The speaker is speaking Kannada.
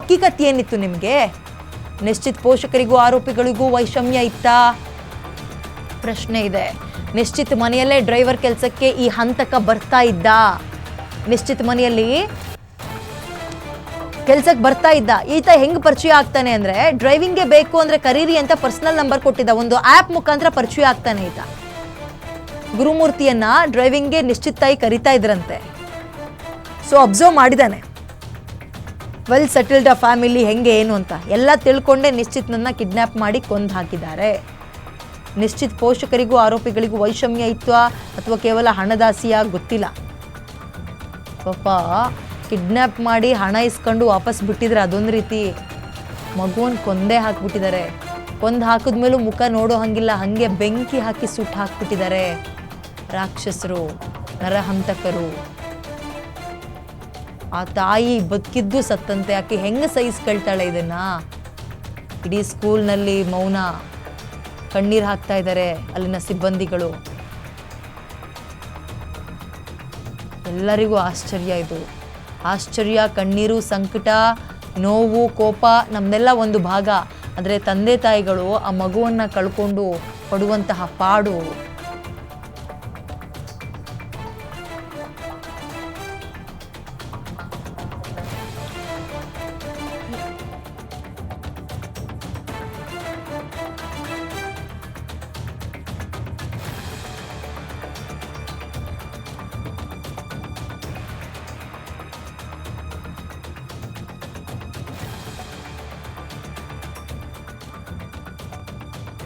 ಹಕ್ಕಿಕತ್ ಏನಿತ್ತು ನಿಮಗೆ? ನಿಶ್ಚಿತ ಪೋಷಕರಿಗೂ ಆರೋಪಿಗಳಿಗೂ ವೈಷಮ್ಯ ಇತ್ತಾ? ಪ್ರಶ್ನೆ ಇದೆ. ನಿಶ್ಚಿತ್ ಮನೆಯಲ್ಲೇ ಡ್ರೈವರ್ ಕೆಲಸಕ್ಕೆ ಈ ಹಂತಕ ಬರ್ತಾ ಇದ್ದ? ನಿಶ್ಚಿತ್ ಮನೆಯಲ್ಲಿ ಕೆಲ್ಸಕ್ಕೆ ಬರ್ತಾ ಇದ್ದ. ಈತ ಹೆಂಗ್ ಪರಿಚಯ ಆಗ್ತಾನೆ ಅಂದ್ರೆ, ಡ್ರೈವಿಂಗ್ಗೆ ಬೇಕು ಅಂದ್ರೆ ಕರೀರಿ ಅಂತ ಪರ್ಸನಲ್ ನಂಬರ್ ಕೊಟ್ಟಿದ್ದ. ಒಂದು ಆ್ಯಪ್ ಮುಖಾಂತರ ಪರಿಚಯ ಆಗ್ತಾನೆ ಈತ. ಗುರುಮೂರ್ತಿಯನ್ನ ಡ್ರೈವಿಂಗ್ಗೆ ನಿಶ್ಚಿತ್ ತಾಯಿ ಕರಿತಾ ಇದ್ರಂತೆ. ಸೊ ಅಬ್ಸರ್ವ್ ಮಾಡಿದಾನೆ, ವೆಲ್ ಸೆಟಲ್ಡ್ ಫ್ಯಾಮಿಲಿ ಹೆಂಗೆ ಏನು ಅಂತ ಎಲ್ಲ ತಿಳ್ಕೊಂಡೆ ನಿಶ್ಚಿತ್ನನ್ನ ಕಿಡ್ನ್ಯಾಪ್ ಮಾಡಿ ಕೊಂದು ಹಾಕಿದ್ದಾರೆ. ನಿಶ್ಚಿತ್ ಪೋಷಕರಿಗೂ ಆರೋಪಿಗಳಿಗೂ ವೈಷಮ್ಯ ಇತ್ತು ಅಥವಾ ಕೇವಲ ಹಣದಾಸಿಯ ಗೊತ್ತಿಲ್ಲ. ಪಾಪ ಕಿಡ್ನ್ಯಾಪ್ ಮಾಡಿ ಹಣ ಇಸ್ಕೊಂಡು ವಾಪಸ್ ಬಿಟ್ಟಿದ್ರೆ ಅದೊಂದು ರೀತಿ, ಮಗುವನ್ನು ಕೊಂದೇ ಹಾಕ್ಬಿಟ್ಟಿದ್ದಾರೆ. ಕೊಂದು ಹಾಕಿದ್ಮೇಲೂ ಮುಖ ನೋಡೋ ಹಂಗಿಲ್ಲ, ಹಾಗೆ ಬೆಂಕಿ ಹಾಕಿ ಸುಟ್ಟು ಹಾಕ್ಬಿಟ್ಟಿದ್ದಾರೆ. ರಾಕ್ಷಸರು, ನರಹಂತಕರು. ಆ ತಾಯಿ ಬದುಕಿದ್ದು ಸತ್ತಂತೆ. ಆಕೆ ಹೆಂಗೆ ಸಹಿಸ್ಕೊಳ್ತಾಳೆ ಇದನ್ನ? ಇಡೀ ಸ್ಕೂಲ್ನಲ್ಲಿ ಮೌನ, ಕಣ್ಣೀರು ಹಾಕ್ತಾ ಇದ್ದಾರೆ ಅಲ್ಲಿನ ಸಿಬ್ಬಂದಿಗಳು. ಎಲ್ಲರಿಗೂ ಆಶ್ಚರ್ಯ ಇದು. ಆಶ್ಚರ್ಯ, ಕಣ್ಣೀರು, ಸಂಕಟ, ನೋವು, ಕೋಪ ನಮ್ದೆಲ್ಲ ಒಂದು ಭಾಗ. ಆದರೆ ತಂದೆ ತಾಯಿಗಳು ಆ ಮಗುವನ್ನು ಕಳ್ಕೊಂಡು ಪಡುವಂತಹ ಪಾಡು